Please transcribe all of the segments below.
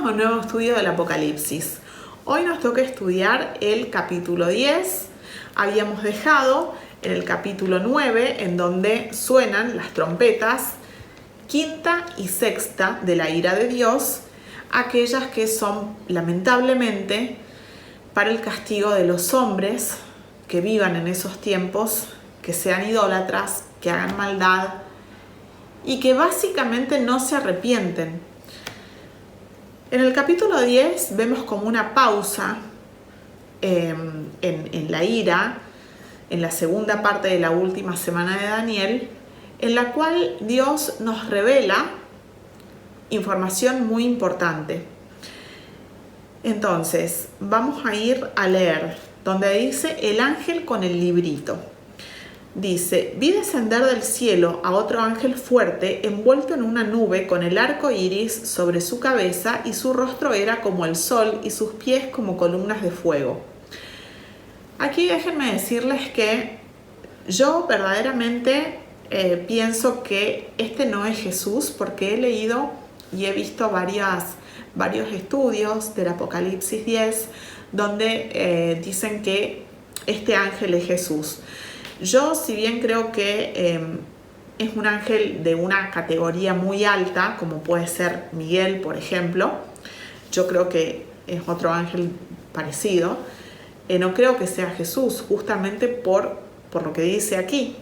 a un nuevo estudio del Apocalipsis. Hoy nos toca estudiar el capítulo 10. Habíamos dejado en el capítulo 9, en donde suenan las trompetas quinta y sexta de la ira de Dios, aquellas que son lamentablemente para el castigo de los hombres que vivan en esos tiempos, que sean idólatras, que hagan maldad y que básicamente no se arrepienten. En el capítulo 10 vemos como una pausa en la ira, en la segunda parte de la última semana de Daniel, en la cual Dios nos revela información muy importante. Entonces, vamos a ir a leer donde dice el ángel con el librito. Dice: vi descender del cielo a otro ángel fuerte, envuelto en una nube, con el arco iris sobre su cabeza, y su rostro era como el sol y sus pies como columnas de fuego. Aquí déjenme decirles que yo verdaderamente pienso que este no es Jesús, porque he leído y he visto varios estudios del Apocalipsis 10 donde dicen que este ángel es Jesús. Yo, si bien creo que es un ángel de una categoría muy alta, como puede ser Miguel, por ejemplo, yo creo que es otro ángel parecido, no creo que sea Jesús, justamente por lo que dice aquí,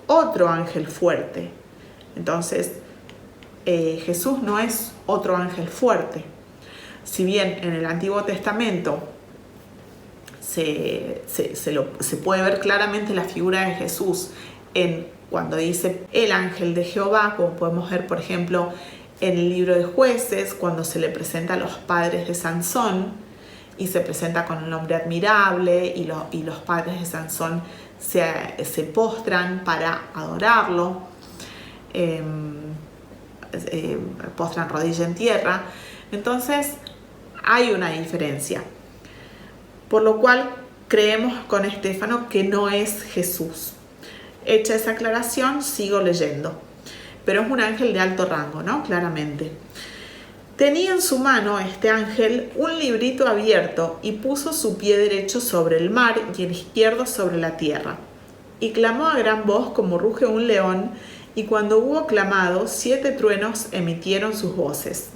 otro ángel fuerte. Entonces, Jesús no es otro ángel fuerte. Si bien en el Antiguo Testamento se puede ver claramente la figura de Jesús cuando dice el ángel de Jehová, como podemos ver, por ejemplo, en el libro de Jueces, cuando se le presenta a los padres de Sansón y se presenta con un hombre admirable y los padres de Sansón se postran para adorarlo, postran rodilla en tierra. Entonces hay una diferencia, por lo cual creemos con Estéfano que no es Jesús. Hecha esa aclaración, sigo leyendo, pero es un ángel de alto rango, ¿no? Claramente. Tenía en su mano este ángel un librito abierto, y puso su pie derecho sobre el mar y el izquierdo sobre la tierra. Y clamó a gran voz como ruge un león, y cuando hubo clamado, 7 truenos emitieron sus voces.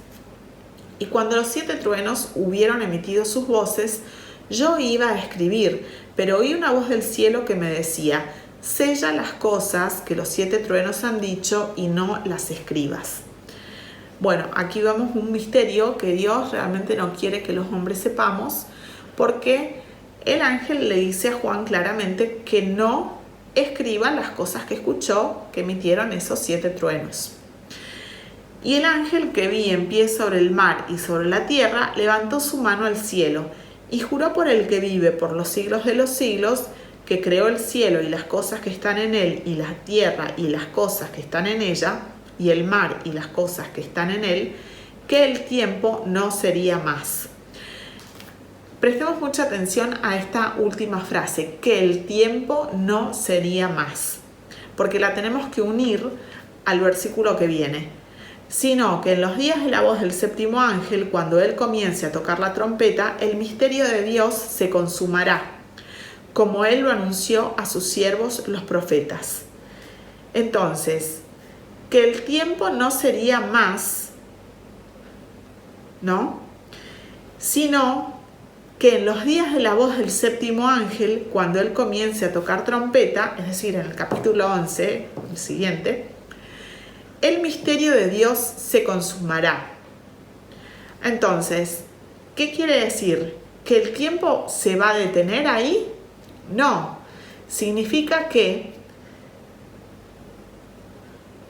Y cuando los 7 truenos hubieron emitido sus voces, yo iba a escribir, pero oí una voz del cielo que me decía: sella las cosas que los 7 truenos han dicho y no las escribas. Bueno, aquí vemos un misterio que Dios realmente no quiere que los hombres sepamos, porque el ángel le dice a Juan claramente que no escriba las cosas que escuchó, que emitieron esos 7 truenos. Y el ángel que vi en pie sobre el mar y sobre la tierra levantó su mano al cielo y juró por el que vive por los siglos de los siglos, que creó el cielo y las cosas que están en él, y la tierra y las cosas que están en ella, y el mar y las cosas que están en él, que el tiempo no sería más. Prestemos mucha atención a esta última frase, que el tiempo no sería más, porque la tenemos que unir al versículo que viene. Sino que en los días de la voz del séptimo ángel, cuando él comience a tocar la trompeta, el misterio de Dios se consumará, como él lo anunció a sus siervos los profetas. Entonces, que el tiempo no sería más, ¿no? Sino que en los días de la voz del séptimo ángel, cuando él comience a tocar trompeta, es decir, en el capítulo 11, el siguiente, el misterio de Dios se consumará. Entonces, ¿qué quiere decir? ¿Que el tiempo se va a detener ahí? No, significa que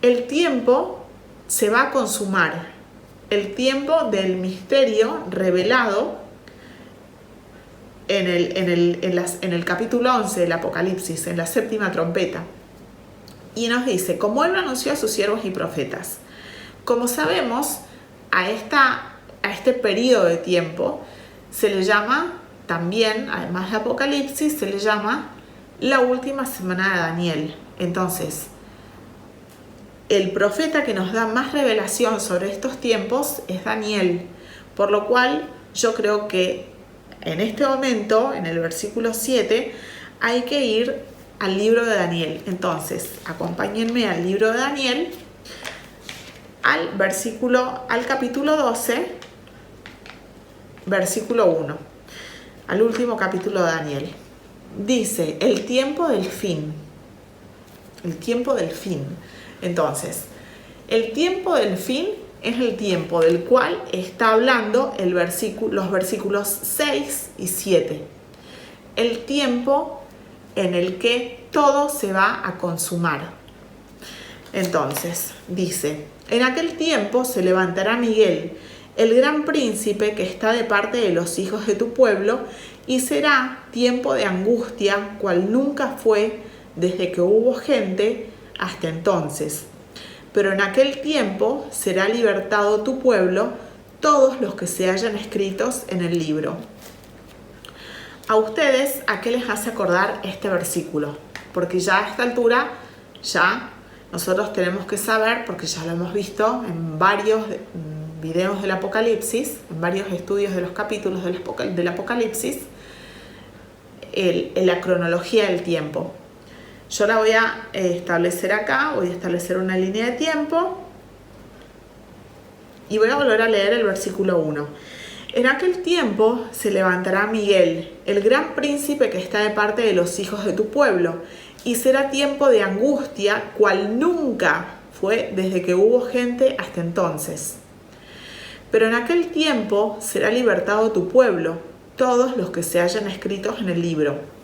el tiempo se va a consumar, el tiempo del misterio revelado en el capítulo 11 del Apocalipsis, en la séptima trompeta. Y nos dice, como él lo anunció a sus siervos y profetas. Como sabemos, a este periodo de tiempo se le llama también, además de Apocalipsis, se le llama la última semana de Daniel. Entonces, el profeta que nos da más revelación sobre estos tiempos es Daniel, Por lo cual yo creo que en este momento, en el versículo 7, hay que ir al libro de Daniel. Entonces, acompáñenme al libro de Daniel, al capítulo 12, versículo 1, al último capítulo de Daniel. Dice, el tiempo del fin. El tiempo del fin. Entonces, el tiempo del fin es el tiempo del cual está hablando los versículos 6 y 7. El tiempo en el que todo se va a consumar. Entonces, dice, en aquel tiempo se levantará Miguel, el gran príncipe que está de parte de los hijos de tu pueblo, y será tiempo de angustia, cual nunca fue desde que hubo gente hasta entonces. Pero en aquel tiempo será libertado tu pueblo, todos los que se hayan escritos en el libro. A ustedes, ¿a qué les hace acordar este versículo? Porque ya a esta altura, ya nosotros tenemos que saber, porque ya lo hemos visto en varios videos del Apocalipsis, en varios estudios de los capítulos del Apocalipsis, la cronología del tiempo. Yo la voy a establecer acá, voy a establecer una línea de tiempo y voy a volver a leer el versículo 1. En aquel tiempo se levantará Miguel, el gran príncipe que está de parte de los hijos de tu pueblo, y será tiempo de angustia, cual nunca fue desde que hubo gente hasta entonces. Pero en aquel tiempo será libertado tu pueblo, todos los que se hayan escritos en el libro.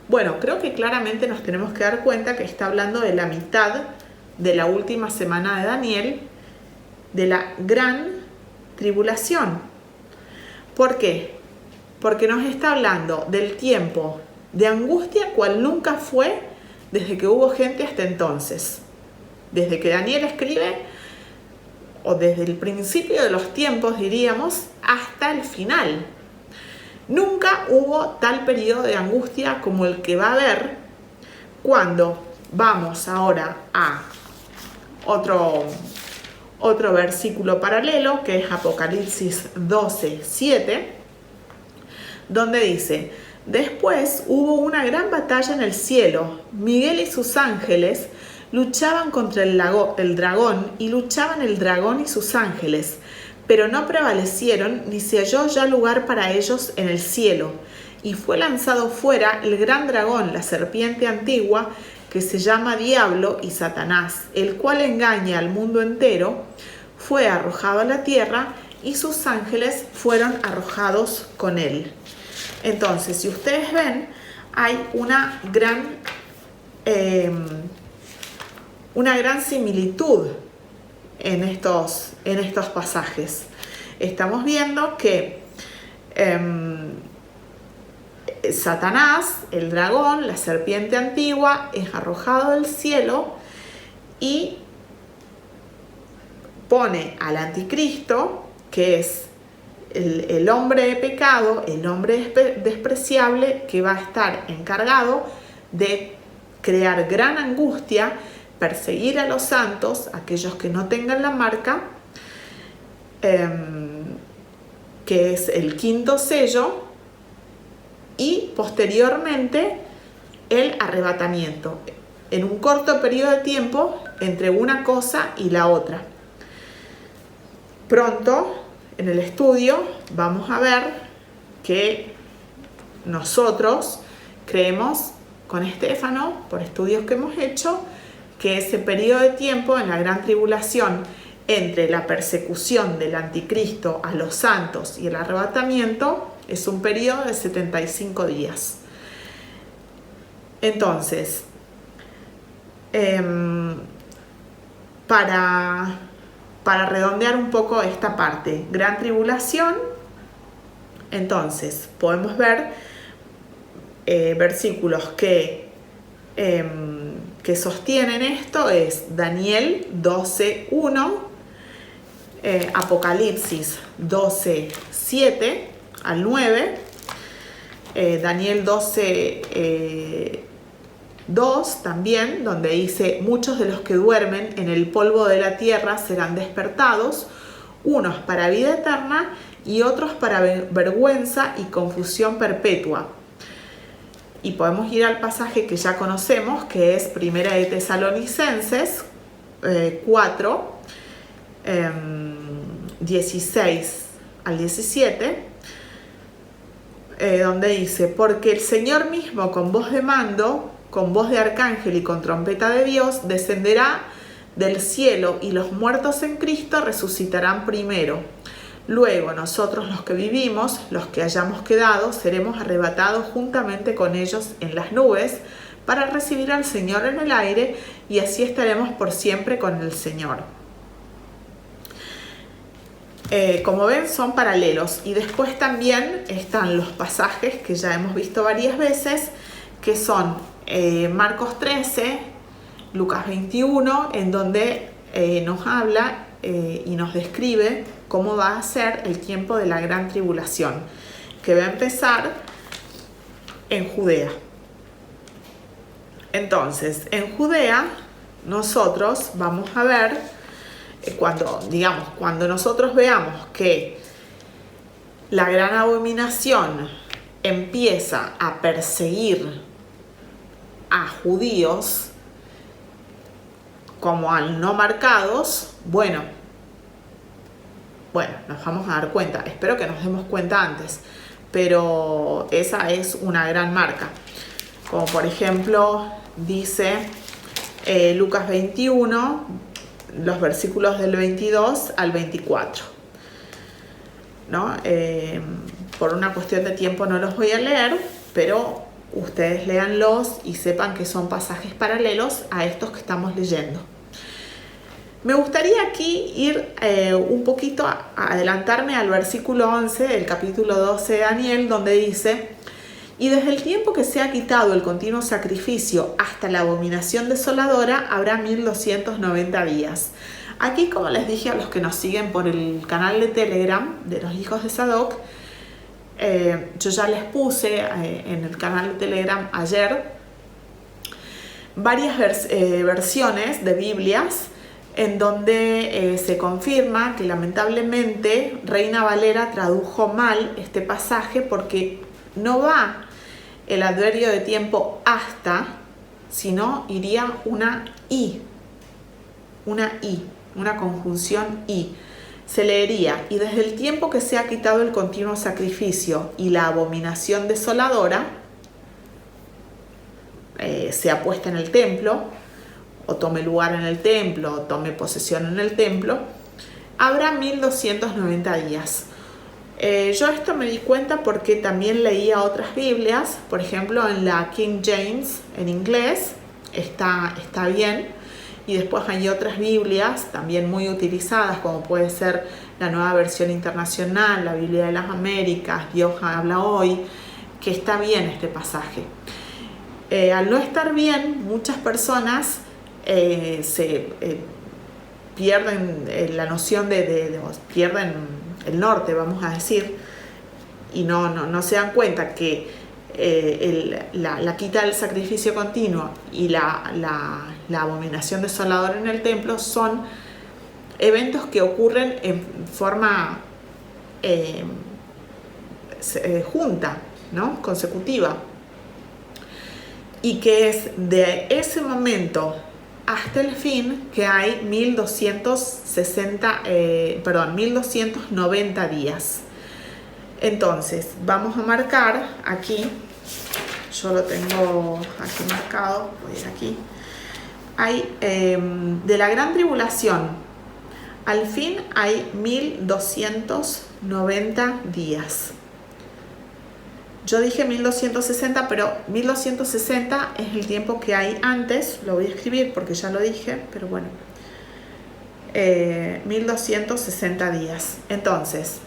Bueno, creo que claramente nos tenemos que dar cuenta que está hablando de la mitad de la última semana de Daniel, de la gran tribulación. ¿Por qué? Porque nos está hablando del tiempo de angustia cual nunca fue desde que hubo gente hasta entonces. Desde que Daniel escribe, o desde el principio de los tiempos, diríamos, hasta el final. Nunca hubo tal periodo de angustia como el que va a haber cuando vamos ahora a otro versículo paralelo, que es Apocalipsis 12, 7, donde dice, después hubo una gran batalla en el cielo. Miguel y sus ángeles luchaban contra el dragón, y luchaban el dragón y sus ángeles, pero no prevalecieron, ni se halló ya lugar para ellos en el cielo. Y fue lanzado fuera el gran dragón, la serpiente antigua, que se llama Diablo y Satanás, el cual engaña al mundo entero. Fue arrojado a la tierra, y sus ángeles fueron arrojados con él. Entonces, si ustedes ven, hay una gran similitud en estos pasajes. Estamos viendo que Satanás, el dragón, la serpiente antigua, es arrojado del cielo y pone al anticristo, que es el hombre de pecado, el hombre despreciable, que va a estar encargado de crear gran angustia, perseguir a los santos, aquellos que no tengan la marca, que es el quinto sello, y posteriormente el arrebatamiento, en un corto periodo de tiempo entre una cosa y la otra. Pronto, en el estudio, vamos a ver que nosotros creemos con Estefano, por estudios que hemos hecho, que ese periodo de tiempo en la gran tribulación entre la persecución del anticristo a los santos y el arrebatamiento es un periodo de 75 días. Entonces, para redondear un poco esta parte, gran tribulación, entonces podemos ver versículos que sostienen esto, es Daniel 12:1, Apocalipsis 12:7 al 9, Daniel 12:2 también, donde dice, muchos de los que duermen en el polvo de la tierra serán despertados, unos para vida eterna y otros para vergüenza y confusión perpetua. Y podemos ir al pasaje que ya conocemos, que es Primera de Tesalonicenses 4, 16 al 17, donde dice: porque el Señor mismo con voz de mando, con voz de arcángel y con trompeta de Dios, descenderá del cielo, y los muertos en Cristo resucitarán primero. Luego nosotros, los que vivimos, los que hayamos quedado, seremos arrebatados juntamente con ellos en las nubes para recibir al Señor en el aire, y así estaremos por siempre con el Señor. Como ven, son paralelos. Y después también están los pasajes que ya hemos visto varias veces, que son Marcos 13, Lucas 21, en donde nos habla y nos describe cómo va a ser el tiempo de la gran tribulación, que va a empezar en Judea. Entonces, en Judea, nosotros vamos a ver, cuando nosotros veamos que la gran abominación empieza a perseguir a judíos como al no marcados, bueno, nos vamos a dar cuenta. Espero que nos demos cuenta antes, pero esa es una gran marca. Como por ejemplo dice Lucas 21, los versículos del 22 al 24, ¿no? Por una cuestión de tiempo no los voy a leer, pero ustedes léanlos y sepan que son pasajes paralelos a estos que estamos leyendo. Me gustaría aquí ir un poquito a adelantarme al versículo 11 del capítulo 12 de Daniel, donde dice: y desde el tiempo que se ha quitado el continuo sacrificio hasta la abominación desoladora habrá 1290 días. Aquí, como les dije a los que nos siguen por el canal de Telegram de los hijos de Sadoc, yo ya les puse en el canal de Telegram ayer varias versiones de Biblias en donde se confirma que lamentablemente Reina Valera tradujo mal este pasaje, porque no va el adverbio de tiempo hasta, sino iría una conjunción y. Se leería: y desde el tiempo que se ha quitado el continuo sacrificio y la abominación desoladora se ha puesto en el templo, o tome lugar en el templo, o tome posesión en el templo, habrá 1290 días. Yo esto me di cuenta porque también leía otras Biblias. Por ejemplo, en la King James, en inglés, está bien. Y después hay otras Biblias también muy utilizadas, como puede ser la Nueva Versión Internacional, la Biblia de las Américas, Dios habla hoy, que está bien este pasaje. Al no estar bien, muchas personas pierden la noción pierden el norte, vamos a decir, y no se dan cuenta que la quita del sacrificio continuo y la abominación desoladora en el templo son eventos que ocurren en forma junta, ¿no? Consecutiva, y que es de ese momento hasta el fin que hay 1290 días. Entonces vamos a marcar aquí, yo lo tengo aquí marcado, voy a ir aquí. Hay de la gran tribulación al fin hay 1290 días. Yo dije 1260, pero 1260 es el tiempo que hay antes. Lo voy a escribir porque ya lo dije, pero bueno, 1260 días. Entonces,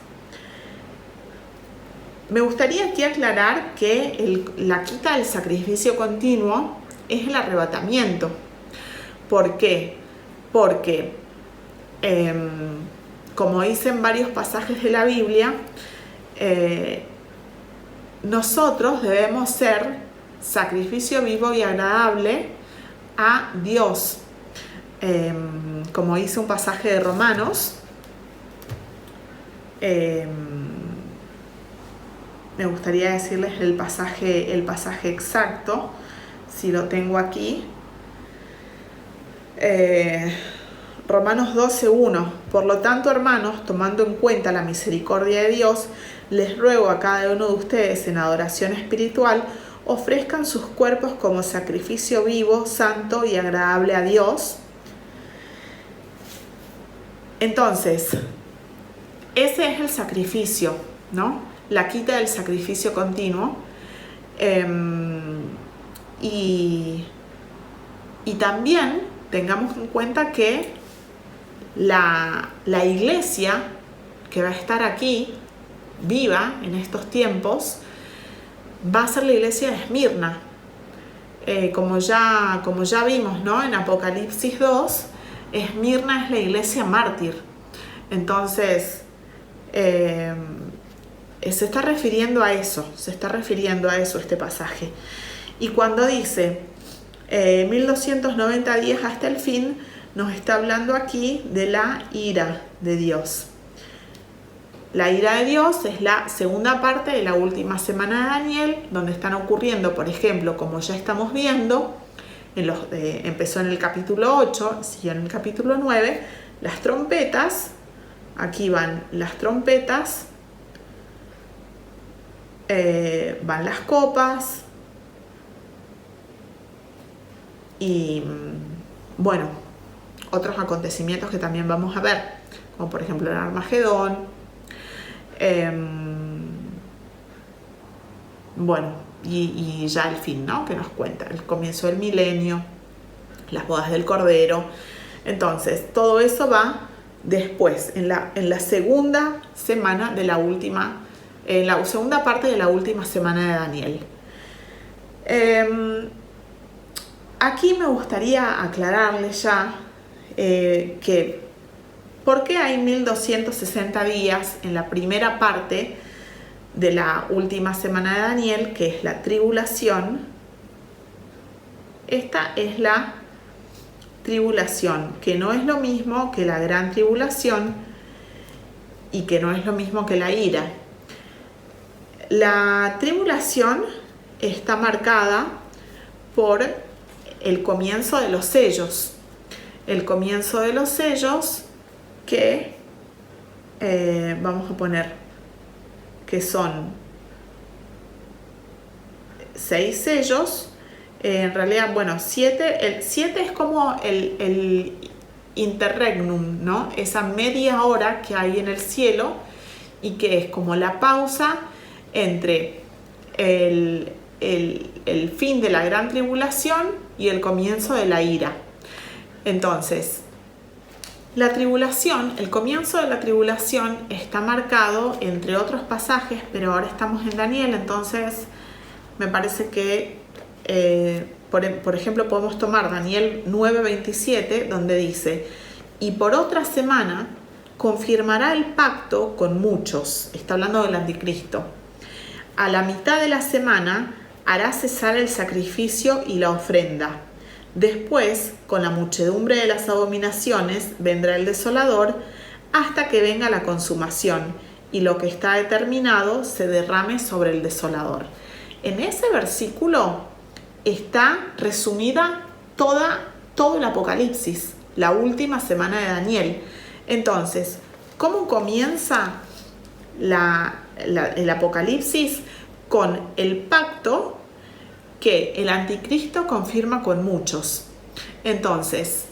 me gustaría aquí aclarar que la quita del sacrificio continuo es el arrebatamiento. ¿Por qué? Porque, como dicen varios pasajes de la Biblia, nosotros debemos ser sacrificio vivo y agradable a Dios. Como dice un pasaje de Romanos, Me gustaría decirles el pasaje exacto, si lo tengo aquí. Romanos 12:1. Por lo tanto, hermanos, tomando en cuenta la misericordia de Dios, les ruego a cada uno de ustedes en adoración espiritual, ofrezcan sus cuerpos como sacrificio vivo, santo y agradable a Dios. Entonces, ese es el sacrificio, ¿no? La quita del sacrificio continuo. Y también tengamos en cuenta que la iglesia que va a estar aquí, viva en estos tiempos, va a ser la iglesia de Esmirna. Como ya vimos, ¿no? En Apocalipsis 2, Esmirna es la iglesia mártir. Entonces, se está refiriendo a eso este pasaje. Y cuando dice 1290 días hasta el fin, nos está hablando aquí de la ira de Dios. La ira de Dios es la segunda parte de la última semana de Daniel, donde están ocurriendo, por ejemplo, como ya estamos viendo, empezó en el capítulo 8, siguió en el capítulo 9, las trompetas. Aquí van las trompetas, van las copas y, bueno, otros acontecimientos que también vamos a ver, como por ejemplo el Armagedón, bueno, y ya el fin, ¿no? Que nos cuenta el comienzo del milenio, las bodas del Cordero. Entonces, todo eso va después, en la segunda semana de la última, en la segunda parte de la última semana de Daniel. Aquí me gustaría aclararles ya que ¿por qué hay 1260 días en la primera parte de la última semana de Daniel, que es la tribulación? Esta es la tribulación, que no es lo mismo que la gran tribulación y que no es lo mismo que la ira. La tribulación está marcada por el comienzo de los sellos. El comienzo de los sellos que vamos a poner que son 6 sellos. En realidad, bueno, 7. El 7 es como el interregnum, ¿no? Esa media hora que hay en el cielo y que es como la pausa entre el fin de la gran tribulación y el comienzo de la ira. Entonces, la tribulación, el comienzo de la tribulación está marcado entre otros pasajes, pero ahora estamos en Daniel, entonces me parece que por ejemplo podemos tomar Daniel 9:27, donde dice: y por otra semana confirmará el pacto con muchos. Está hablando del anticristo. A la mitad de la semana hará cesar el sacrificio y la ofrenda. Después, con la muchedumbre de las abominaciones, vendrá el desolador hasta que venga la consumación y lo que está determinado se derrame sobre el desolador. En ese versículo está resumida todo el Apocalipsis, la última semana de Daniel. Entonces, ¿cómo comienza el Apocalipsis? Con el pacto que el anticristo confirma con muchos. Entonces,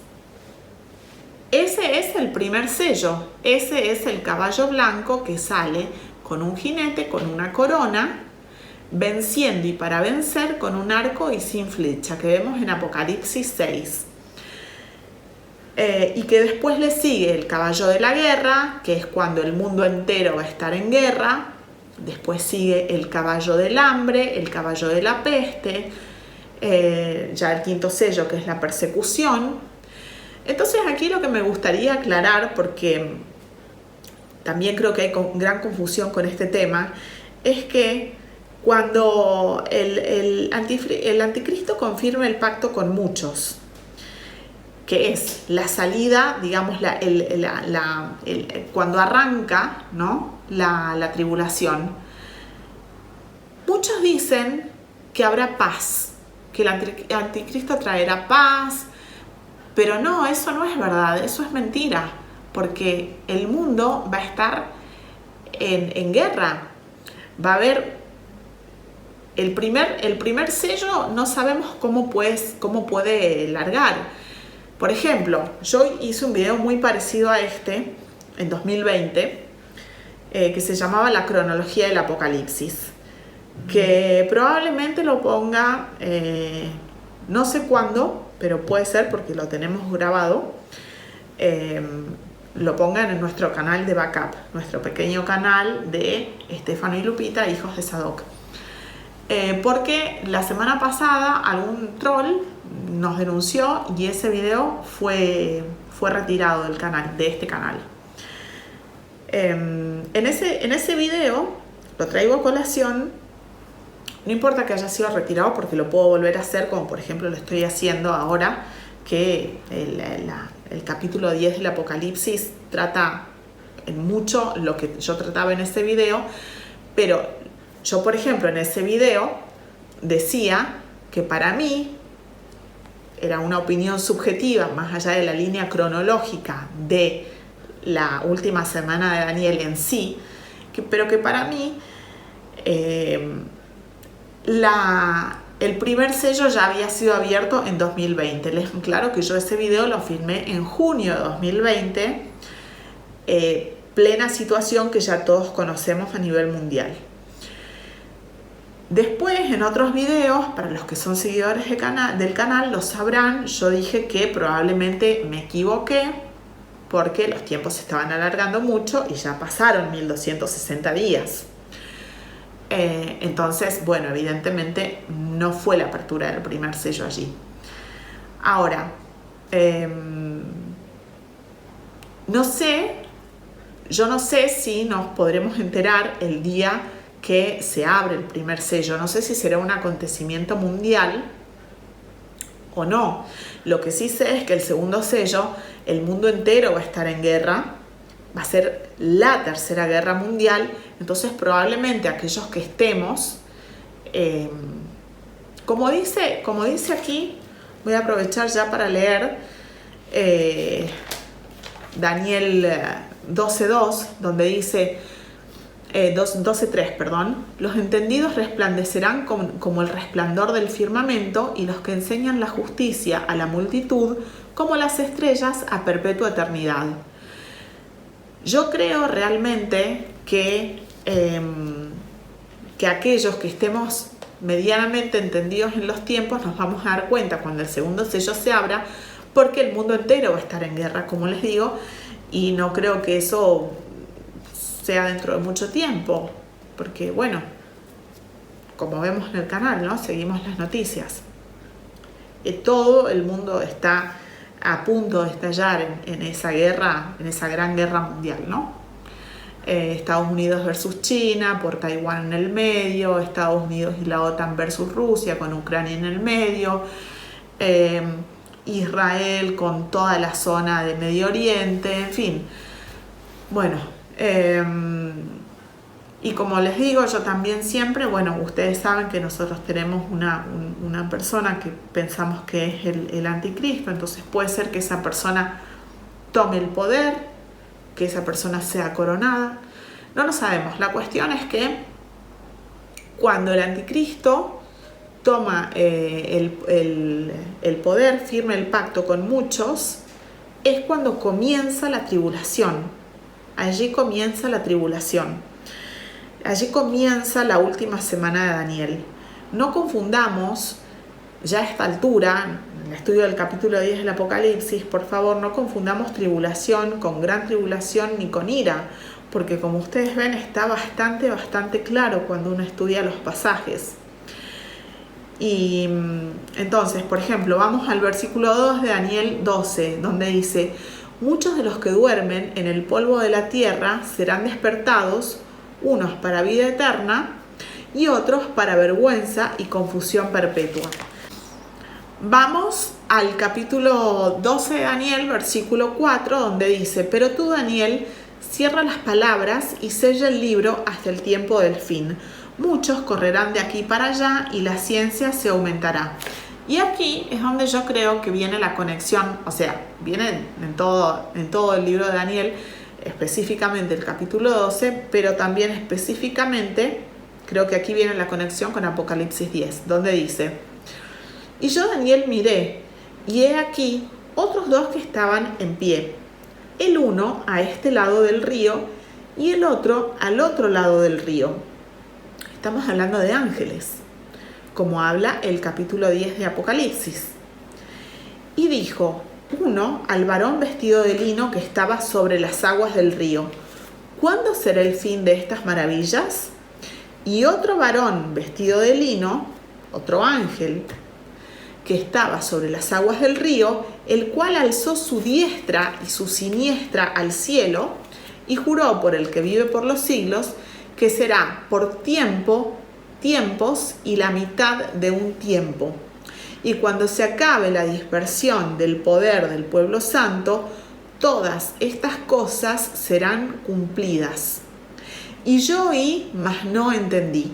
ese es el primer sello, ese es el caballo blanco que sale con un jinete, con una corona, venciendo y para vencer con un arco y sin flecha, que vemos en Apocalipsis 6. Y que después le sigue el caballo de la guerra, que es cuando el mundo entero va a estar en guerra. Después sigue el caballo del hambre, el caballo de la peste, ya el quinto sello, que es la persecución. Entonces aquí lo que me gustaría aclarar, porque también creo que hay gran confusión con este tema, es que cuando el anticristo confirma el pacto con muchos, que es la salida, digamos, cuando arranca, ¿no?, la tribulación. Muchos dicen que habrá paz, que el anticristo traerá paz, pero no, eso no es verdad, eso es mentira, porque el mundo va a estar en guerra. Va a haber el primer sello, no sabemos cómo puede largar. Por ejemplo, yo hice un video muy parecido a este en 2020 que se llamaba La cronología del apocalipsis, que probablemente lo ponga, no sé cuándo, pero puede ser porque lo tenemos grabado, lo pongan en nuestro canal de Backup, nuestro pequeño canal de Estefano y Lupita, hijos de Sadoc. Porque la semana pasada algún troll nos denunció y ese video fue retirado del canal, de este canal. En ese video lo traigo a colación. No importa que haya sido retirado porque lo puedo volver a hacer, como por ejemplo lo estoy haciendo ahora, que el capítulo 10 del Apocalipsis trata en mucho lo que yo trataba en ese video, pero yo, por ejemplo, en ese video decía que para mí era una opinión subjetiva, más allá de la línea cronológica de la última semana de Daniel en sí, pero que para mí el primer sello ya había sido abierto en 2020. Claro que yo ese video lo filmé en junio de 2020, plena situación que ya todos conocemos a nivel mundial. Después, en otros videos, para los que son seguidores del canal, lo sabrán, yo dije que probablemente me equivoqué porque los tiempos se estaban alargando mucho y ya pasaron 1260 días. Entonces, bueno, evidentemente no fue la apertura del primer sello allí. Ahora, yo no sé si nos podremos enterar el día que se abre el primer sello. No sé si será un acontecimiento mundial o no. Lo que sí sé es que el segundo sello, el mundo entero va a estar en guerra, va a ser la tercera guerra mundial. Entonces probablemente aquellos que estemos, como dice aquí, voy a aprovechar ya para leer Daniel 12.2, donde dice 12.3, perdón, los entendidos resplandecerán como el resplandor del firmamento y los que enseñan la justicia a la multitud como las estrellas a perpetua eternidad. Yo creo realmente que aquellos que estemos medianamente entendidos en los tiempos nos vamos a dar cuenta cuando el segundo sello se abra, porque el mundo entero va a estar en guerra, como les digo, y no creo que eso sea dentro de mucho tiempo, porque bueno, como vemos en el canal, ¿no?, seguimos las noticias, todo el mundo está a punto de estallar en esa guerra, en esa gran guerra mundial, ¿no? Estados Unidos versus China, por Taiwán en el medio, Estados Unidos y la OTAN versus Rusia, con Ucrania en el medio, Israel con toda la zona de Medio Oriente, en fin. Bueno, y como les digo, yo también siempre, bueno, ustedes saben que nosotros tenemos una persona que pensamos que es el anticristo, entonces puede ser que esa persona tome el poder, que esa persona sea coronada, no lo sabemos. La cuestión es que cuando el anticristo toma el poder, firma el pacto con muchos, es cuando comienza la tribulación. Allí comienza la tribulación. Allí comienza la última semana de Daniel. No confundamos, ya a esta altura, en el estudio del capítulo 10 del Apocalipsis, por favor, no confundamos tribulación con gran tribulación ni con ira, porque como ustedes ven está bastante claro cuando uno estudia los pasajes. Y entonces, por ejemplo, vamos al versículo 2 de Daniel 12, donde dice: muchos de los que duermen en el polvo de la tierra serán despertados, unos para vida eterna y otros para vergüenza y confusión perpetua. Vamos al capítulo 12 de Daniel, versículo 4, donde dice: pero tú, Daniel, cierra las palabras y sella el libro hasta el tiempo del fin. Muchos correrán de aquí para allá y la ciencia se aumentará. Y aquí es donde yo creo que viene la conexión, o sea, viene en todo el libro de Daniel, específicamente el capítulo 12, pero también específicamente, creo que aquí viene la conexión con Apocalipsis 10, donde dice: y yo, Daniel, miré, y he aquí otros dos que estaban en pie, el uno a este lado del río y el otro al otro lado del río. Estamos hablando de ángeles, como habla el capítulo 10 de Apocalipsis. Y dijo uno al varón vestido de lino que estaba sobre las aguas del río: ¿cuándo será el fin de estas maravillas? Y otro varón vestido de lino, otro ángel, que estaba sobre las aguas del río, el cual alzó su diestra y su siniestra al cielo, y juró por el que vive por los siglos, que será por tiempos y la mitad de un tiempo. Y cuando se acabe la dispersión del poder del pueblo santo, todas estas cosas serán cumplidas. Y yo oí, mas no entendí.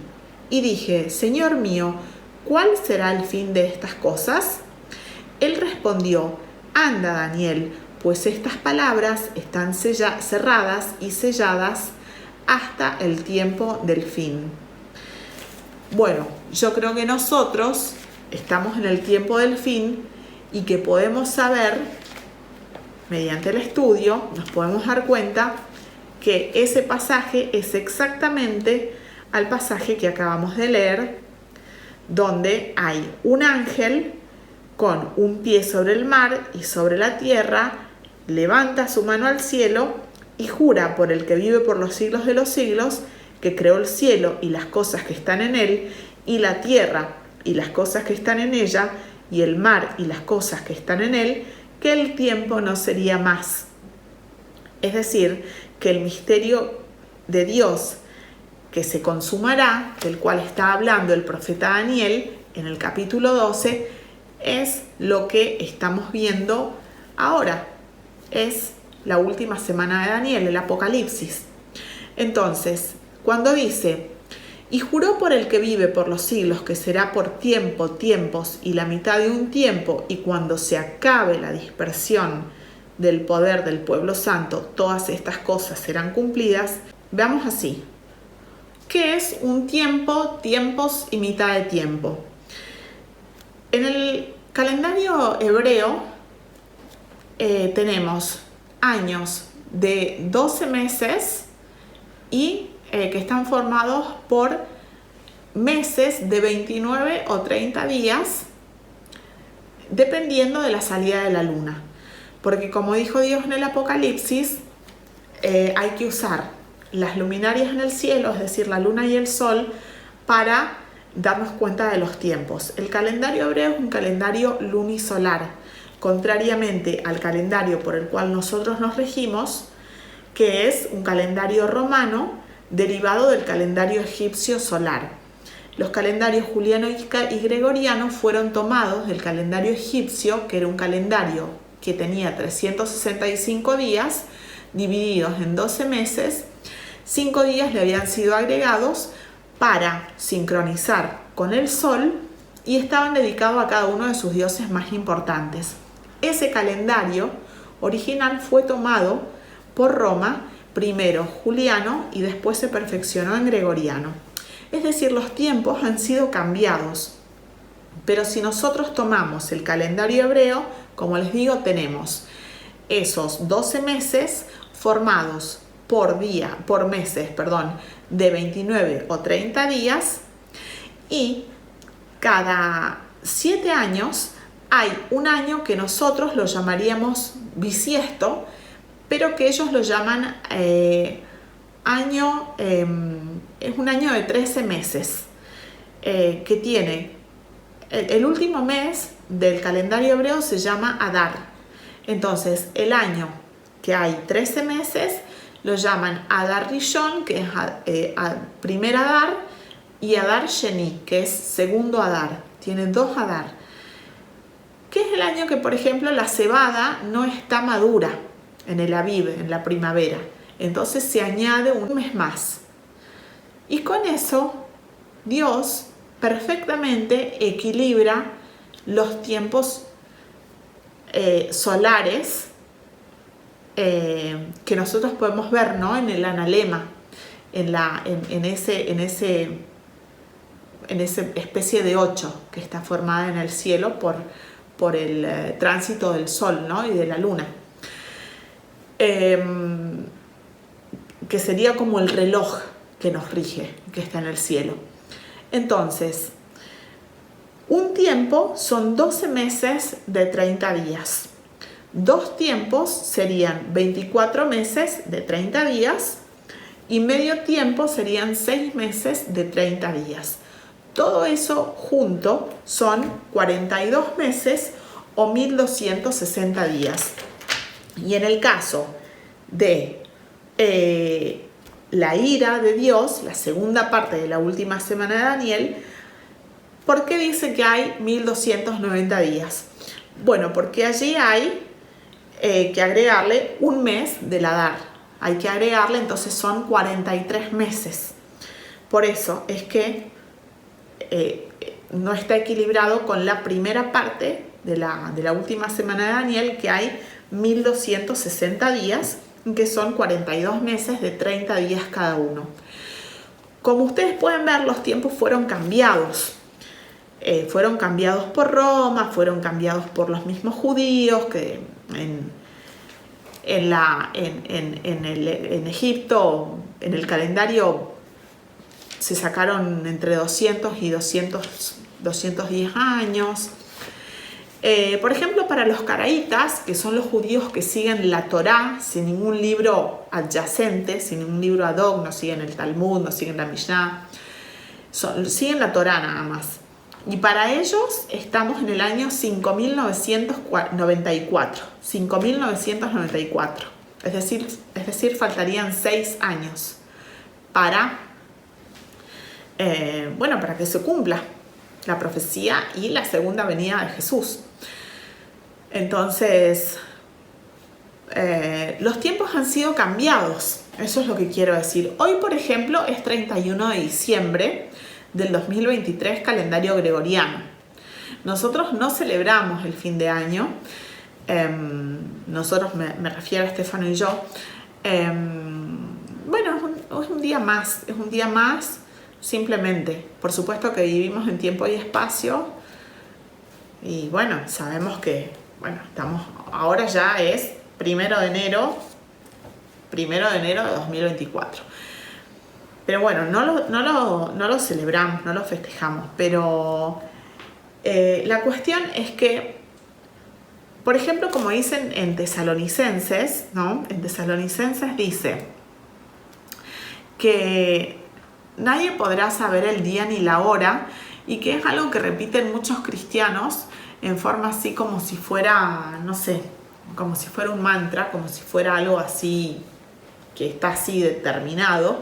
Y dije: Señor mío, ¿cuál será el fin de estas cosas? Él respondió: anda, Daniel, pues estas palabras están cerradas y selladas hasta el tiempo del fin. Bueno, yo creo que nosotros estamos en el tiempo del fin y que podemos saber, mediante el estudio, nos podemos dar cuenta que ese pasaje es exactamente al pasaje que acabamos de leer, donde hay un ángel con un pie sobre el mar y sobre la tierra, levanta su mano al cielo y jura por el que vive por los siglos de los siglos, que creó el cielo y las cosas que están en él, y la tierra y las cosas que están en ella, y el mar y las cosas que están en él, que el tiempo no sería más. Es decir, que el misterio de Dios que se consumará, del cual está hablando el profeta Daniel en el capítulo 12, es lo que estamos viendo ahora. Es la última semana de Daniel, el Apocalipsis. Entonces, cuando dice: y juró por el que vive por los siglos, que será por tiempos y la mitad de un tiempo, y cuando se acabe la dispersión del poder del pueblo santo, todas estas cosas serán cumplidas. Veamos así: ¿qué es un tiempo, tiempos y mitad de tiempo? En el calendario hebreo tenemos años de 12 meses y que están formados por meses de 29 o 30 días, dependiendo de la salida de la luna. Porque como dijo Dios en el Apocalipsis, hay que usar las luminarias en el cielo, es decir, la luna y el sol, para darnos cuenta de los tiempos. El calendario hebreo es un calendario lunisolar, contrariamente al calendario por el cual nosotros nos regimos, que es un calendario romano derivado del calendario egipcio solar. Los calendarios juliano y gregoriano fueron tomados del calendario egipcio, que era un calendario que tenía 365 días divididos en 12 meses. 5 días le habían sido agregados para sincronizar con el sol y estaban dedicados a cada uno de sus dioses más importantes. Ese calendario original fue tomado por Roma, primero juliano y después se perfeccionó en gregoriano. Es decir, los tiempos han sido cambiados. Pero si nosotros tomamos el calendario hebreo, como les digo, tenemos esos 12 meses formados por meses, de 29 o 30 días, y cada 7 años hay un año que nosotros lo llamaríamos bisiesto, pero que ellos lo llaman año, es un año de 13 meses, que tiene el último mes del calendario hebreo se llama Adar. Entonces, el año que hay 13 meses lo llaman Adar Rishon, que es primer Adar, y Adar Sheni, que es segundo Adar. Tiene 2 Adar. que es el año que, por ejemplo, la cebada no está madura en el Aviv, en la primavera. Entonces se añade un mes más. Y con eso, Dios perfectamente equilibra los tiempos solares que nosotros podemos ver, ¿no?, en el analema, en esa especie de 8 que está formada en el cielo por el tránsito del sol, ¿no?, y de la luna, que sería como el reloj que nos rige, que está en el cielo. Entonces, un tiempo son 12 meses de 30 días. 2 tiempos serían 24 meses de 30 días y medio tiempo serían 6 meses de 30 días. Todo eso junto son 42 meses o 1260 días. Y en el caso de la ira de Dios, la segunda parte de la última semana de Daniel, ¿por qué dice que hay 1290 días? Bueno, porque allí hay que agregarle un mes del Adar. Hay que agregarle, entonces son 43 meses. Por eso es que no está equilibrado con la primera parte de la última semana de Daniel, que hay 1260 días, que son 42 meses de 30 días cada uno. Como ustedes pueden ver, los tiempos fueron cambiados. Fueron cambiados por Roma, fueron cambiados por los mismos judíos, que en Egipto, en el calendario, se sacaron entre 200 y 210 años. Por ejemplo, para los caraítas, que son los judíos que siguen la Torá sin ningún libro adyacente, sin ningún libro ad hoc, no siguen el Talmud, no siguen la Mishnah, siguen la Torá nada más. Y para ellos estamos en el año 5994. 5994. Es decir, faltarían 6 años para que se cumpla la profecía y la segunda venida de Jesús. Entonces, los tiempos han sido cambiados. Eso es lo que quiero decir. Hoy, por ejemplo, es 31 de diciembre del 2023, calendario gregoriano. Nosotros no celebramos el fin de año. Nosotros, me refiero a Estefano y yo. Es un día más. Es un día más, simplemente. Por supuesto que vivimos en tiempo y espacio. Y bueno, sabemos que, ahora ya es 1 de enero de 2024. Pero bueno, no lo celebramos, no lo festejamos. Pero la cuestión es que, por ejemplo, como dicen en Tesalonicenses, ¿no? En Tesalonicenses dice que nadie podrá saber el día ni la hora, y que es algo que repiten muchos cristianos en forma así como si fuera, no sé, como si fuera un mantra, como si fuera algo así que está así determinado.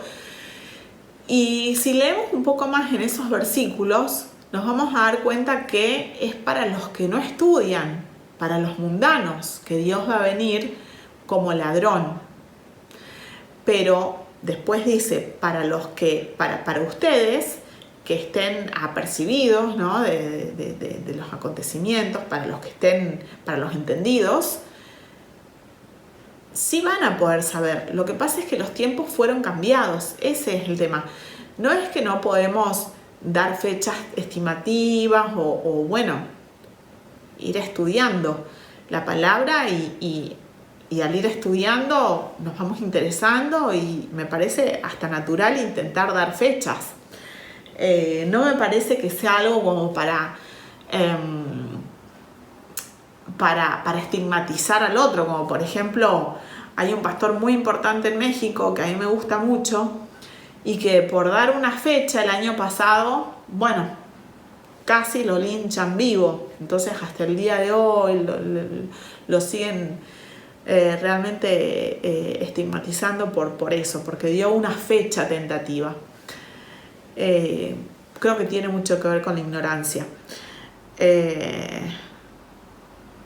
Y si leemos un poco más en esos versículos, nos vamos a dar cuenta que es para los que no estudian, para los mundanos, que Dios va a venir como ladrón. Pero después dice, para ustedes que estén apercibidos, ¿no?, de los acontecimientos, para los entendidos, sí van a poder saber. Lo que pasa es que los tiempos fueron cambiados. Ese es el tema. No es que no podemos dar fechas estimativas o ir estudiando la palabra y al ir estudiando nos vamos interesando, y me parece hasta natural intentar dar fechas. No me parece que sea algo como para estigmatizar al otro, como por ejemplo hay un pastor muy importante en México que a mí me gusta mucho, y que por dar una fecha el año pasado, casi lo linchan vivo. Entonces hasta el día de hoy lo siguen realmente estigmatizando por eso, porque dio una fecha tentativa. Creo que tiene mucho que ver con la ignorancia.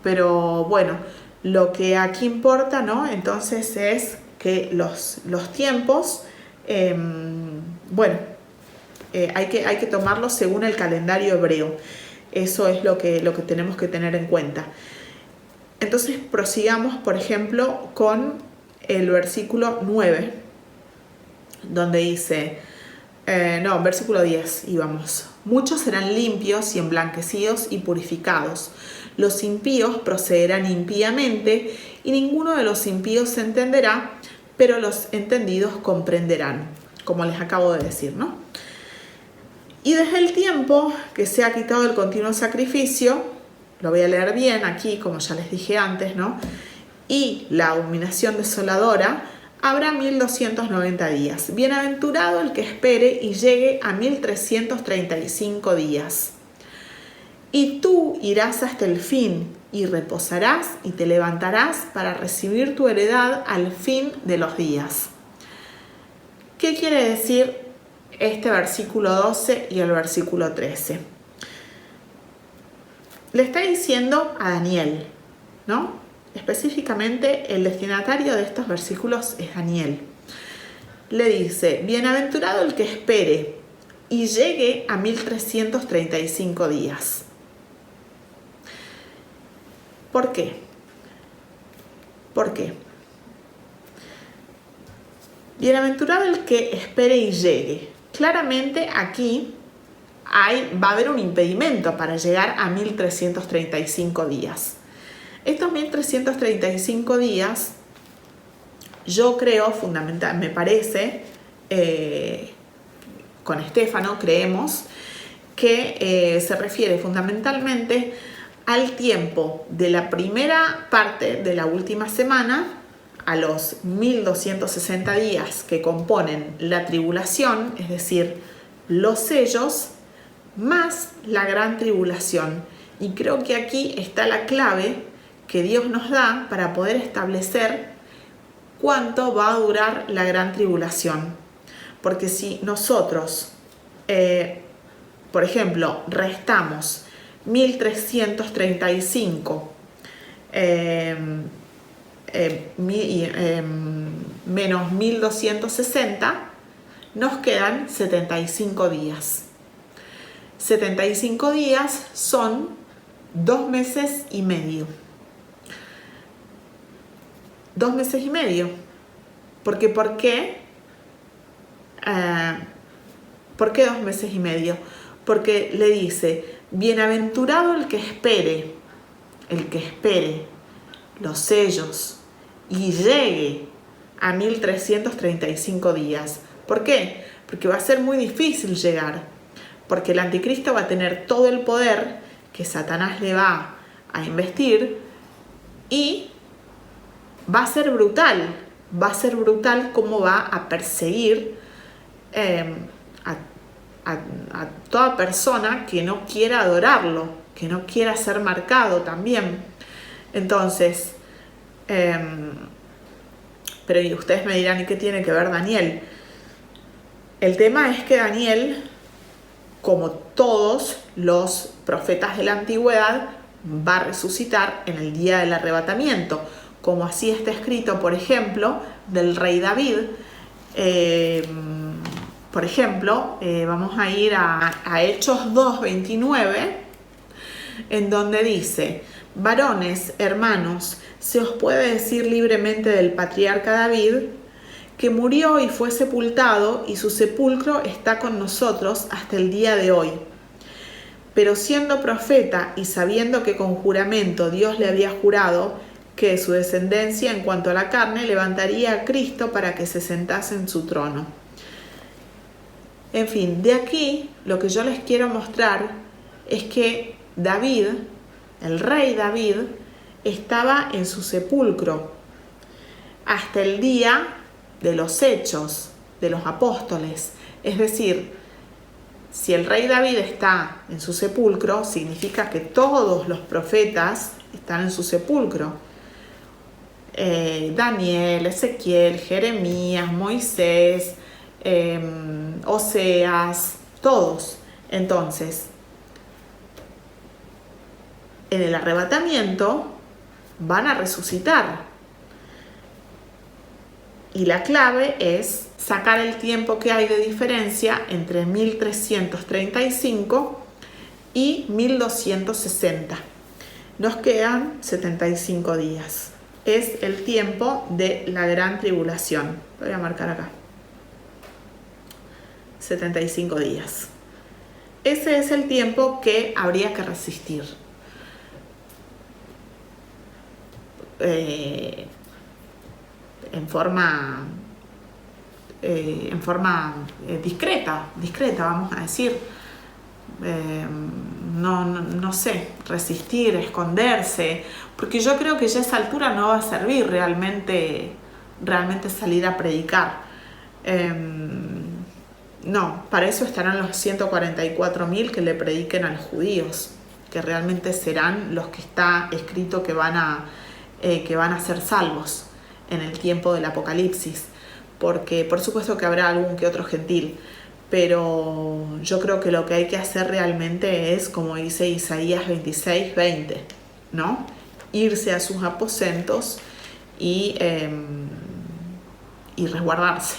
Pero bueno, lo que aquí importa, ¿no? Entonces es que los tiempos, hay que tomarlos según el calendario hebreo. Eso es lo que tenemos que tener en cuenta. Entonces prosigamos, por ejemplo, con el versículo 9, donde dice, versículo 10, y vamos. Muchos serán limpios y emblanquecidos y purificados. Los impíos procederán impíamente, y ninguno de los impíos se entenderá, pero los entendidos comprenderán, como les acabo de decir, ¿no? Y desde el tiempo que se ha quitado el continuo sacrificio, lo voy a leer bien aquí, como ya les dije antes, ¿no? Y la abominación desoladora, habrá 1290 días. Bienaventurado el que espere y llegue a 1335 días. Y tú irás hasta el fin y reposarás y te levantarás para recibir tu heredad al fin de los días. ¿Qué quiere decir este versículo 12 y el versículo 13? Le está diciendo a Daniel, ¿no? Específicamente el destinatario de estos versículos es Daniel. Le dice, bienaventurado el que espere y llegue a 1335 días. ¿Por qué? ¿Por qué? Bienaventurado el que espere y llegue. Claramente aquí va a haber un impedimento para llegar a 1335 días. Estos 1335 días, yo creo, me parece, con Estéfano creemos, que se refiere fundamentalmente al tiempo de la primera parte de la última semana, a los 1260 días que componen la tribulación, es decir, los sellos, más la gran tribulación. Y creo que aquí está la clave que Dios nos da para poder establecer cuánto va a durar la gran tribulación. Porque si nosotros, por ejemplo, restamos 1335 menos 1260, nos quedan 75 días. 75 días son 2 meses y medio. 2 meses y medio. Porque, ¿por qué? ¿Por qué 2 meses y medio? Porque le dice, bienaventurado el que espere los sellos y llegue a 1335 días. ¿Por qué? Porque va a ser muy difícil llegar. Porque el anticristo va a tener todo el poder que Satanás le va a investir y va a ser brutal cómo va a perseguir a toda persona que no quiera adorarlo, que no quiera ser marcado también. Entonces, pero ustedes me dirán, ¿y qué tiene que ver Daniel? El tema es que Daniel, como todos los profetas de la antigüedad, va a resucitar en el día del arrebatamiento, como así está escrito, por ejemplo, del rey David. Por ejemplo, vamos a ir a Hechos 2:29, en donde dice, varones, hermanos, se os puede decir libremente del patriarca David, que murió y fue sepultado, y su sepulcro está con nosotros hasta el día de hoy. Pero siendo profeta y sabiendo que con juramento Dios le había jurado que su descendencia en cuanto a la carne levantaría a Cristo para que se sentase en su trono. En fin, de aquí lo que yo les quiero mostrar es que David, el rey David, estaba en su sepulcro hasta el día de los hechos de los apóstoles. Es decir, si el rey David está en su sepulcro, significa que todos los profetas están en su sepulcro. Daniel, Ezequiel, Jeremías, Moisés, Oseas, todos. Entonces, en el arrebatamiento van a resucitar. Y la clave es sacar el tiempo que hay de diferencia entre 1335 y 1260. Nos quedan 75 días. Es el tiempo de la gran tribulación. Lo voy a marcar acá. 75 días. Ese es el tiempo que habría que resistir. En forma discreta, vamos a decir. No sé, resistir, esconderse, porque yo creo que ya a esa altura no va a servir realmente salir a predicar. No, para eso estarán los 144.000 que le prediquen a los judíos, que realmente serán los que está escrito que van a ser salvos en el tiempo del Apocalipsis, porque por supuesto que habrá algún que otro gentil, pero yo creo que lo que hay que hacer realmente es, como dice Isaías 26:20, ¿no? Irse a sus aposentos y resguardarse.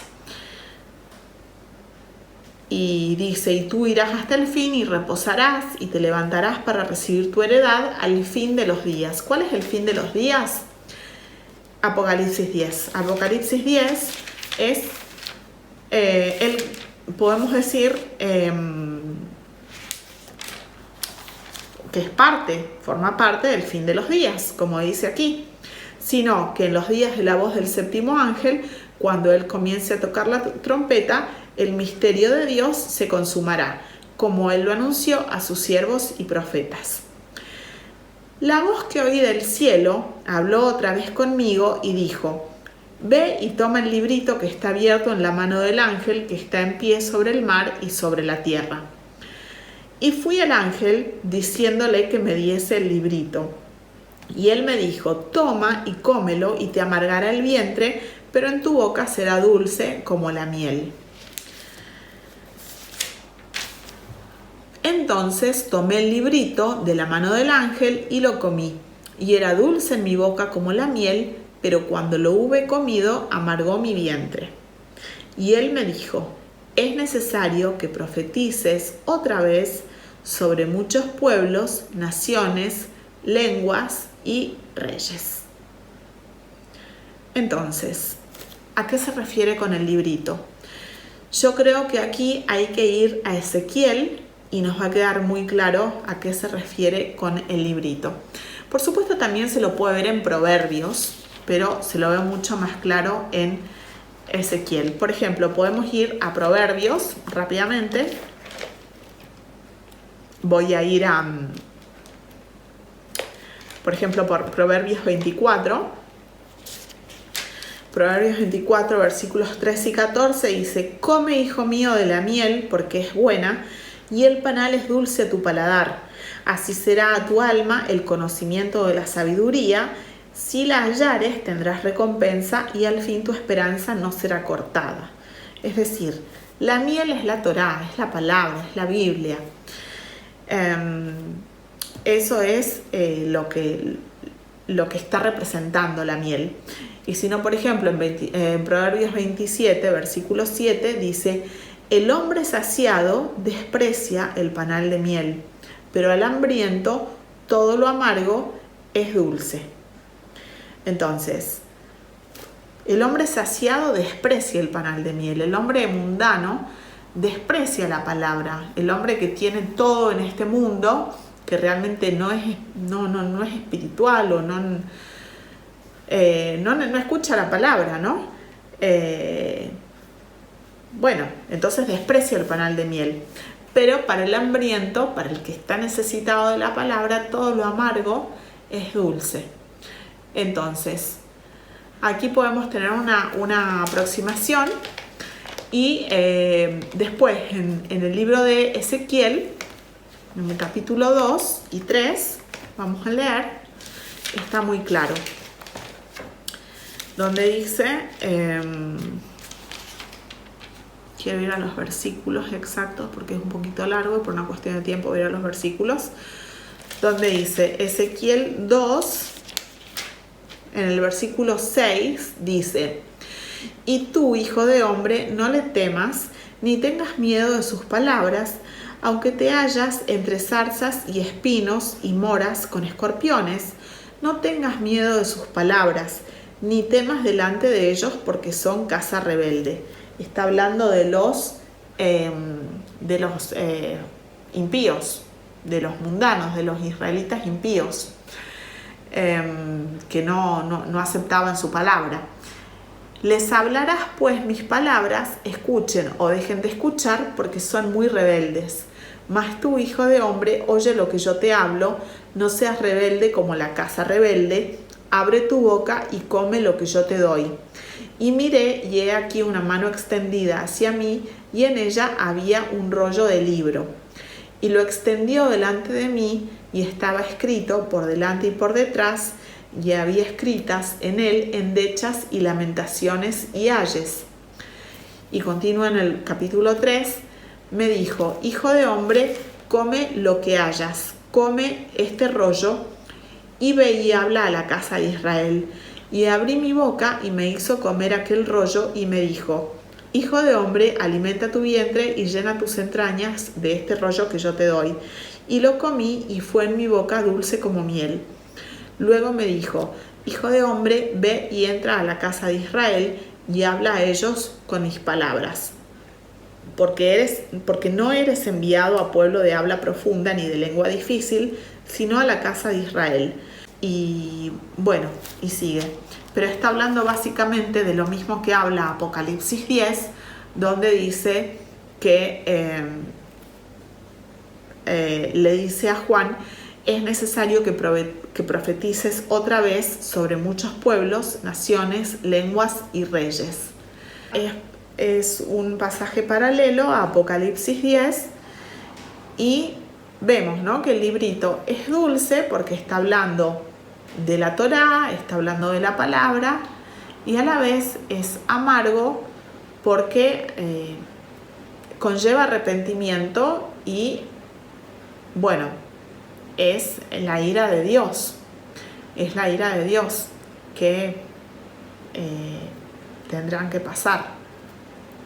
Y dice, y tú irás hasta el fin y reposarás y te levantarás para recibir tu heredad al fin de los días. ¿Cuál es el fin de los días? Apocalipsis 10. Apocalipsis 10 es, podemos decir, que forma parte del fin de los días, como dice aquí. Sino que en los días de la voz del séptimo ángel, cuando él comience a tocar la trompeta, el misterio de Dios se consumará, como él lo anunció a sus siervos y profetas. La voz que oí del cielo habló otra vez conmigo y dijo, ve y toma el librito que está abierto en la mano del ángel que está en pie sobre el mar y sobre la tierra. Y fui al ángel diciéndole que me diese el librito. Y él me dijo, toma y cómelo y te amargará el vientre, pero en tu boca será dulce como la miel. Entonces tomé el librito de la mano del ángel y lo comí, y era dulce en mi boca como la miel, pero cuando lo hube comido amargó mi vientre. Y él me dijo, es necesario que profetices otra vez sobre muchos pueblos, naciones, lenguas y reyes. Entonces, ¿a qué se refiere con el librito? Yo creo que aquí hay que ir a Ezequiel y nos va a quedar muy claro a qué se refiere con el librito. Por supuesto también se lo puede ver en Proverbios, pero se lo ve mucho más claro en Ezequiel. Por ejemplo, podemos ir a Proverbios rápidamente. Voy a ir a, por ejemplo, por Proverbios 24. Proverbios 24, versículos 13 y 14 dice, come, hijo mío, de la miel, porque es buena, y el panal es dulce a tu paladar. Así será a tu alma el conocimiento de la sabiduría. Si la hallares, tendrás recompensa, y al fin tu esperanza no será cortada. Es decir, la miel es la Torá, es la palabra, es la Biblia. Eso es lo que está representando la miel. Y si no, por ejemplo, en Proverbios 27, versículo 7, dice, el hombre saciado desprecia el panal de miel, pero al hambriento todo lo amargo es dulce. Entonces, el hombre saciado desprecia el panal de miel, el hombre mundano desprecia la palabra, el hombre que tiene todo en este mundo, que realmente no es espiritual o no escucha la palabra, ¿no? Bueno, entonces desprecia el panal de miel. Pero para el hambriento, para el que está necesitado de la palabra, todo lo amargo es dulce. Entonces, aquí podemos tener una aproximación. Y después, en el libro de Ezequiel, en el capítulo 2 y 3, vamos a leer, está muy claro. Donde dice, quiero ir a los versículos exactos porque es un poquito largo y por una cuestión de tiempo voy a ir a los versículos. donde dice Ezequiel 2, en el versículo 6, dice: y tú, hijo de hombre, no le temas, ni tengas miedo de sus palabras, aunque te hallas entre zarzas y espinos y moras con escorpiones. No tengas miedo de sus palabras, ni temas delante de ellos, porque son casa rebelde. Está hablando de los impíos, de los mundanos, de los israelitas impíos, que no aceptaban su palabra. Les hablarás pues mis palabras, escuchen o dejen de escuchar, porque son muy rebeldes. Mas tú, hijo de hombre, oye lo que yo te hablo, no seas rebelde como la casa rebelde, abre tu boca y come lo que yo te doy. Y miré, y he aquí una mano extendida hacia mí, y en ella había un rollo de libro. Y lo extendió delante de mí, y estaba escrito por delante y por detrás, y había escritas en él endechas y lamentaciones y ayes. Y continúa en el capítulo 3, me dijo: hijo de hombre, come lo que hayas, come este rollo, y ve y habla a la casa de Israel. Y abrí mi boca y me hizo comer aquel rollo, y me dijo: hijo de hombre, alimenta tu vientre y llena tus entrañas de este rollo que yo te doy. Y lo comí, y fue en mi boca dulce como miel. Luego me dijo: hijo de hombre, ve y entra a la casa de Israel y habla a ellos con mis palabras. Porque no eres enviado a pueblo de habla profunda ni de lengua difícil, sino a la casa de Israel. Y bueno, y sigue. Pero está hablando básicamente de lo mismo que habla Apocalipsis 10, donde dice que le dice a Juan: es necesario que profetices otra vez sobre muchos pueblos, naciones, lenguas y reyes. Es un pasaje paralelo a Apocalipsis 10 y vemos, ¿no?, que el librito es dulce porque está hablando de la Torá, está hablando de la palabra, y a la vez es amargo porque conlleva arrepentimiento y, bueno, es la ira de Dios. Es la ira de Dios que tendrán que pasar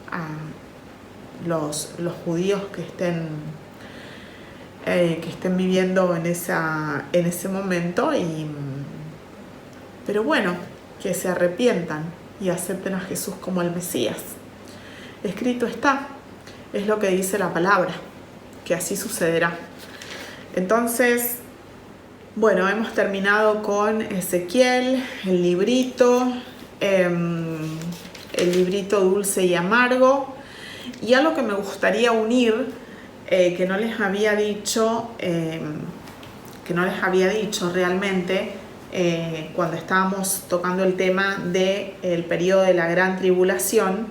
a los judíos que estén viviendo en ese momento. Pero bueno, que se arrepientan y acepten a Jesús como el Mesías. Escrito está, es lo que dice la palabra, que así sucederá. Entonces, bueno, hemos terminado con Ezequiel, el librito dulce y amargo. Y algo que me gustaría unir, que no les había dicho realmente cuando estábamos tocando el tema del periodo de la Gran Tribulación,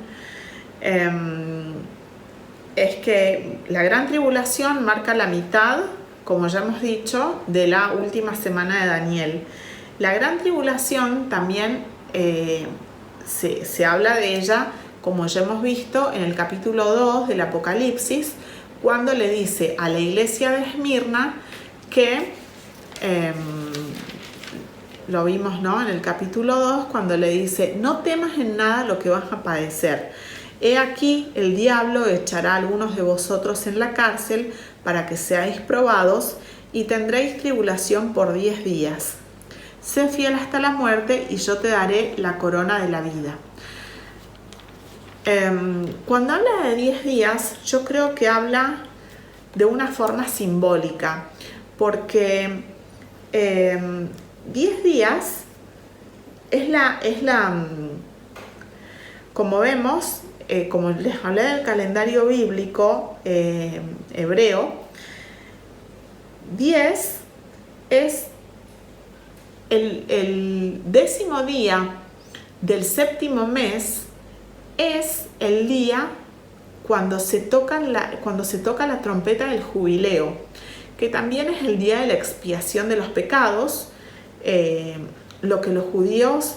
es que la Gran Tribulación marca la mitad, como ya hemos dicho, de la última semana de Daniel. La Gran Tribulación también se habla de ella, como ya hemos visto, en el capítulo 2 del Apocalipsis, cuando le dice a la iglesia de Esmirna que, lo vimos, ¿no?, en el capítulo 2, cuando le dice: no temas en nada lo que vas a padecer. He aquí, el diablo echará a algunos de vosotros en la cárcel para que seáis probados, y tendréis tribulación por 10 días. Sé fiel hasta la muerte, y yo te daré la corona de la vida. Cuando habla de 10 días, yo creo que habla de una forma simbólica, porque 10 días como vemos, como les hablé del calendario bíblico hebreo, 10 es el 10º día del 7º mes, es el día cuando se toca la trompeta del jubileo, que también es el día de la expiación de los pecados, lo que los judíos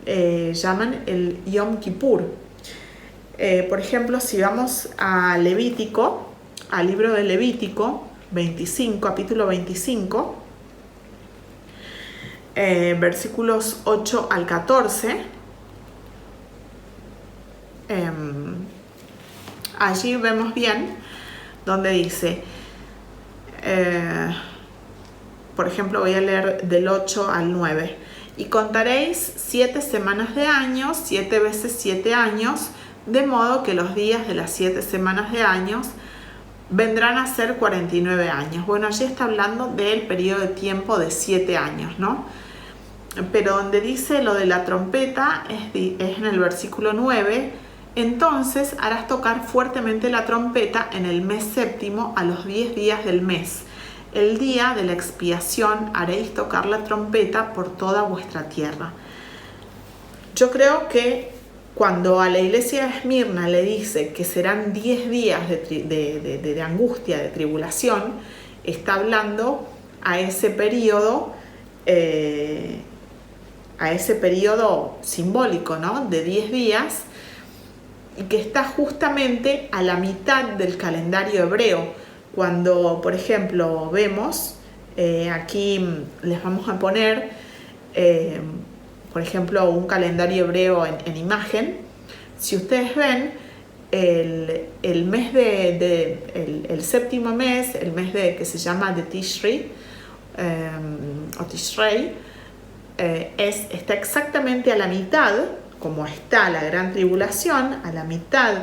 llaman el Yom Kippur. Por ejemplo, si vamos a Levítico, al libro de Levítico 25, capítulo 25, versículos 8 al 14. Allí vemos bien donde dice, por ejemplo, voy a leer del 8 al 9. Y contaréis 7 semanas de años, 7 veces 7 años, de modo que los días de las 7 semanas de años vendrán a ser 49 años. Bueno, allí está hablando del periodo de tiempo de 7 años, ¿no? Pero donde dice lo de la trompeta es en el versículo 9. Entonces harás tocar fuertemente la trompeta en el mes séptimo a los 10 días del mes. El día de la expiación haréis tocar la trompeta por toda vuestra tierra. Yo creo que cuando a la iglesia de Esmirna le dice que serán 10 días de angustia, de tribulación, está hablando a ese periodo simbólico, ¿no? De 10 días, y que está justamente a la mitad del calendario hebreo. Cuando, por ejemplo, vemos, aquí les vamos a poner, por ejemplo, un calendario hebreo en imagen. Si ustedes ven, el mes el séptimo mes, el mes que se llama de Tishri, o Tishrei, está exactamente a la mitad, como está la gran tribulación, a la mitad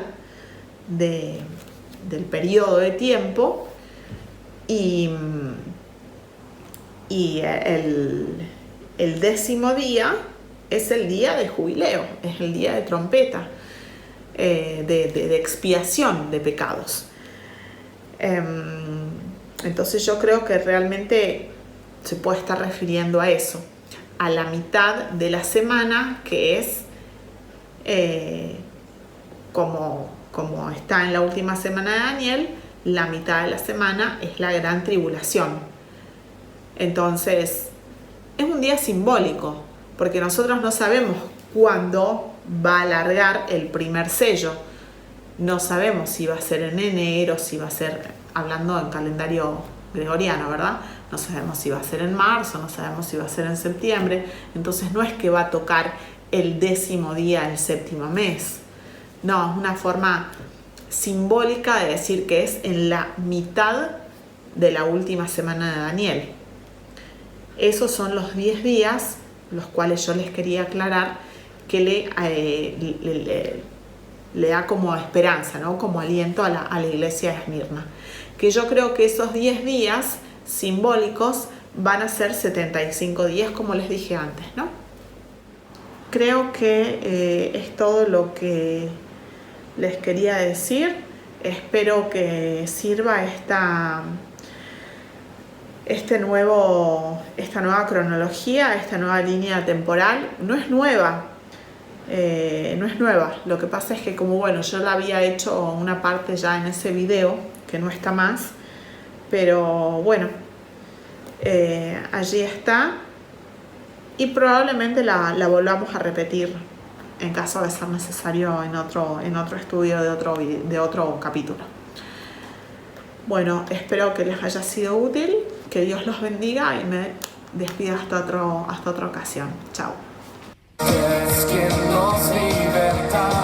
del periodo de tiempo, y el 10º día es el día de jubileo, es el día de trompeta, de expiación de pecados. Entonces yo creo que realmente se puede estar refiriendo a eso, a la mitad de la semana, que es como está en la última semana de Daniel, la mitad de la semana es la gran tribulación. Entonces es un día simbólico, porque nosotros no sabemos cuándo va a alargar el primer sello. No sabemos si va a ser en enero, si va a ser, hablando en calendario gregoriano, ¿verdad? No sabemos si va a ser en marzo, no sabemos si va a ser en septiembre. Entonces no es que va a tocar el 10º día del séptimo mes. No, es una forma simbólica de decir que es en la mitad de la última semana de Daniel. Esos son los 10 días, los cuales yo les quería aclarar, que le da como esperanza, ¿no? Como aliento a la iglesia de Esmirna. Que yo creo que esos 10 días simbólicos van a ser 75 días, como les dije antes, ¿no? Creo que es todo lo que les quería decir. Espero que sirva esta nueva cronología, esta nueva línea temporal. No es nueva. Lo que pasa es que yo la había hecho una parte ya en ese video, que no está más, pero bueno, allí está, y probablemente la volvamos a repetir en caso de ser necesario en otro estudio de otro capítulo. Bueno, espero que les haya sido útil, que Dios los bendiga, y me despido hasta otra ocasión. Chao. Es quien nos liberta.